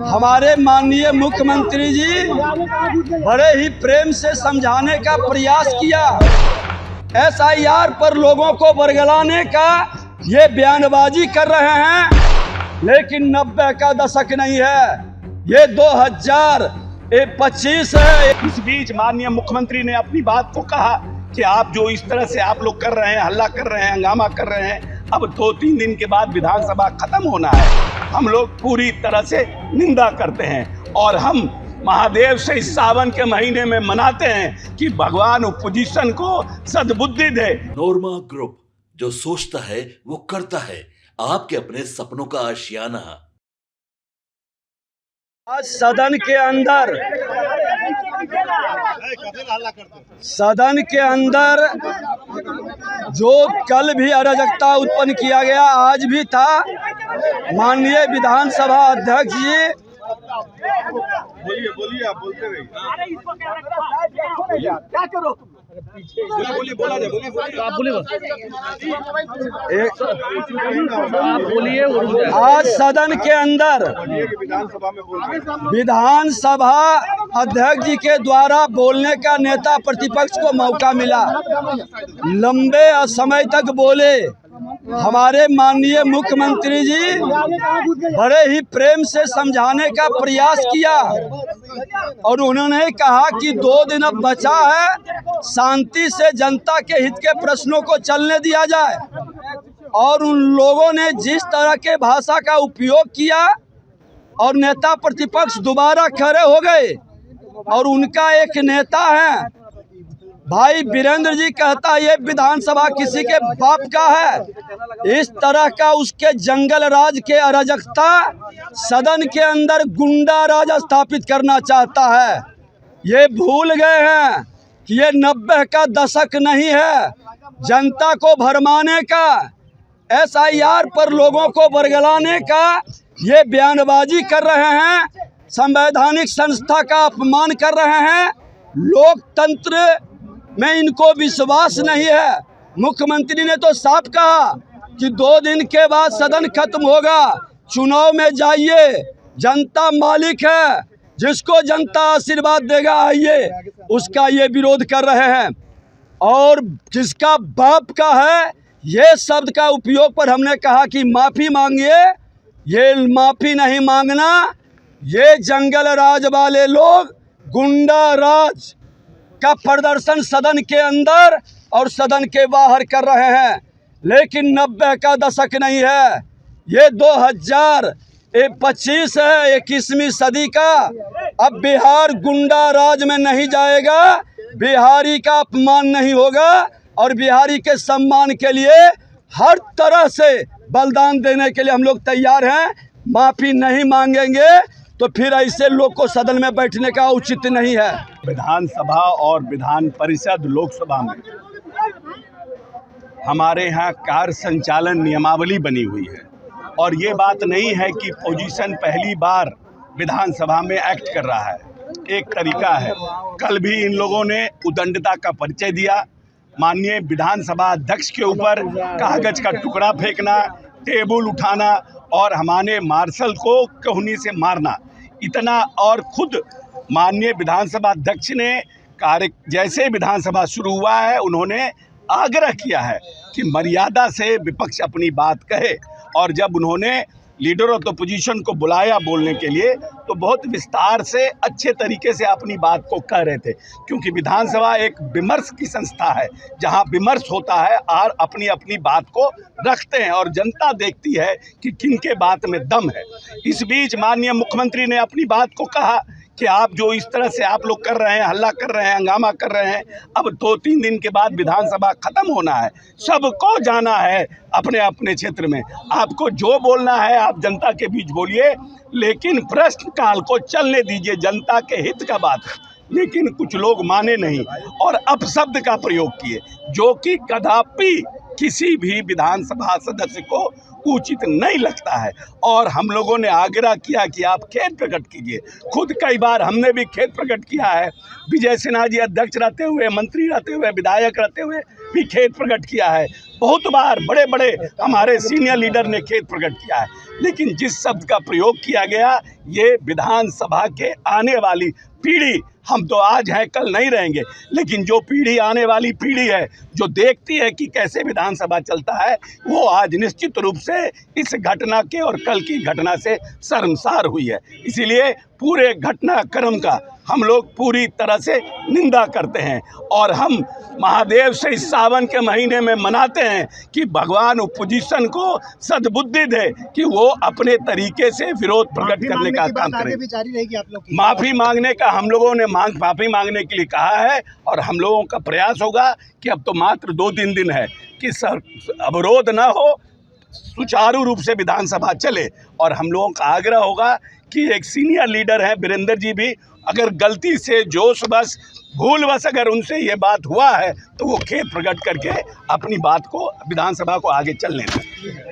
हमारे माननीय मुख्यमंत्री जी बड़े ही प्रेम से समझाने का प्रयास किया। SIR पर लोगों को बरगलाने का ये बयानबाजी कर रहे हैं, लेकिन 90 का दशक नहीं है, ये 2025 है। इस बीच माननीय मुख्यमंत्री ने अपनी बात को कहा कि आप जो इस तरह से आप लोग कर रहे हैं, हल्ला कर रहे हैं, हंगामा कर रहे हैं, अब 2-3 दिन के बाद विधानसभा खत्म होना है। हम लोग पूरी तरह से निंदा करते हैं और हम महादेव से इस सावन के महीने में मनाते हैं कि भगवान ओपोजिशन को सद्बुद्धि दे। नोरमा ग्रुप, जो सोचता है वो करता है। आपके अपने सपनों का आशियाना। आज सदन के अंदर जो कल भी अराजकता उत्पन्न किया गया, आज भी था। माननीय विधानसभा अध्यक्ष जी, बोलिए आप बोलते रहिए। क्या करो बोलिए। आज सदन के अंदर विधानसभा अध्यक्ष जी के द्वारा बोलने का नेता प्रतिपक्ष को मौका मिला। लंबे समय तक बोले। हमारे माननीय मुख्यमंत्री जी बड़े ही प्रेम से समझाने का प्रयास किया और उन्होंने कहा कि 2 दिन अब बचा है, शांति से जनता के हित के प्रश्नों को चलने दिया जाए। और उन लोगों ने जिस तरह के भाषा का उपयोग किया और नेता प्रतिपक्ष दोबारा खड़े हो गए, और उनका एक नेता है भाई वीरेंद्र जी, कहता है ये विधानसभा किसी के बाप का है। इस तरह का उसके जंगल राज के अराजकता सदन के अंदर गुंडा राज स्थापित करना चाहता है। ये भूल गए हैं कि ये 90 का दशक नहीं है जनता को भरमाने का, SIR पर लोगों को बरगलाने का ये बयानबाजी कर रहे हैं, संवैधानिक संस्था का अपमान कर रहे हैं। लोकतंत्र में इनको विश्वास नहीं है। मुख्यमंत्री ने तो साफ कहा कि 2 दिन के बाद सदन खत्म होगा, चुनाव में जाइए, जनता मालिक है, जिसको जनता आशीर्वाद देगा आइए। उसका ये विरोध कर रहे हैं। और किसका बाप का है ये शब्द का उपयोग पर हमने कहा कि माफ़ी मांगिए। ये माफ़ी नहीं मांगना, ये जंगल राज वाले लोग गुंडा राज का प्रदर्शन सदन के अंदर और सदन के बाहर कर रहे हैं। लेकिन 90 का दशक नहीं है, ये 2025 है, 21वीं सदी का। अब बिहार गुंडा राज में नहीं जाएगा, बिहारी का अपमान नहीं होगा और बिहारी के सम्मान के लिए हर तरह से बलिदान देने के लिए हम लोग तैयार हैं। माफ़ी नहीं मांगेंगे तो फिर ऐसे लोग को सदन में बैठने का उचित नहीं है। विधानसभा और विधान परिषद लोकसभा में हमारे यहाँ कार्य संचालन नियमावली बनी हुई है और ये बात नहीं है कि पोजीशन पहली बार विधानसभा में एक्ट कर रहा है। एक तरीका है। कल भी इन लोगों ने उदंडता का परिचय दिया। माननीय विधानसभा अध्यक्ष के ऊपर कागज का टुकड़ा फेंकना, टेबल उठाना और हमारे मार्शल को कोहनी से मारना, इतना। और खुद माननीय विधानसभा अध्यक्ष ने जैसे विधानसभा शुरू हुआ है उन्होंने आग्रह किया है कि मर्यादा से विपक्ष अपनी बात कहे। और जब उन्होंने लीडर ऑफ द पोजीशन को बुलाया बोलने के लिए तो बहुत विस्तार से अच्छे तरीके से अपनी बात को कह रहे थे, क्योंकि विधानसभा एक विमर्श की संस्था है जहां विमर्श होता है और अपनी अपनी बात को रखते हैं और जनता देखती है कि किनके बात में दम है। इस बीच माननीय मुख्यमंत्री ने अपनी बात को कहा कि आप जो इस तरह से आप लोग कर रहे हैं, हल्ला कर रहे हैं, हंगामा कर रहे हैं, अब 2-3 दिन के बाद विधानसभा खत्म होना है, सबको जाना है अपने अपने क्षेत्र में। आपको जो बोलना है आप जनता के बीच बोलिए, लेकिन प्रश्नकाल को चलने दीजिए, जनता के हित का बात है। लेकिन कुछ लोग माने नहीं और अपशब्द का प्रयोग किए, जो कि कदापि किसी भी विधानसभा सदस्य को उचित नहीं लगता है। और हम लोगों ने आग्रह किया कि आप खेद प्रकट कीजिए। खुद कई बार हमने भी खेद प्रकट किया है। विजय सिन्हा जी अध्यक्ष रहते हुए, मंत्री रहते हुए, विधायक रहते हुए भी खेद प्रकट किया है। बहुत बार बड़े बड़े हमारे सीनियर लीडर ने खेद प्रकट किया है, लेकिन जिस शब्द का प्रयोग किया गया, ये विधानसभा के आने वाली पीढ़ी, हम तो आज हैं कल नहीं रहेंगे, लेकिन जो पीढ़ी आने वाली पीढ़ी है जो देखती है कि कैसे विधानसभा चलता है, वो आज निश्चित रूप से इस घटना के और कल की घटना से शर्मसार हुई है। इसीलिए पूरे घटनाक्रम का हम लोग पूरी तरह से निंदा करते हैं और हम महादेव से इस सावन के महीने में मनाते हैं कि भगवान ओपोजिशन को सद्बुद्धि दे कि वो अपने तरीके से विरोध प्रकट करने का काम करें। माफ़ी मांगने का हम लोगों ने माफ़ी मांगने के लिए कहा है और हम लोगों का प्रयास होगा कि अब तो मात्र 2-3 दिन है कि अवरोध ना हो, सुचारू रूप से विधानसभा चले। और हम लोगों का आग्रह होगा कि एक सीनियर लीडर हैं वीरेंद्र जी भी, अगर गलती से जोशवश भूलवश अगर उनसे ये बात हुआ है तो वो खेद प्रकट करके अपनी बात को विधानसभा को आगे चलने दें।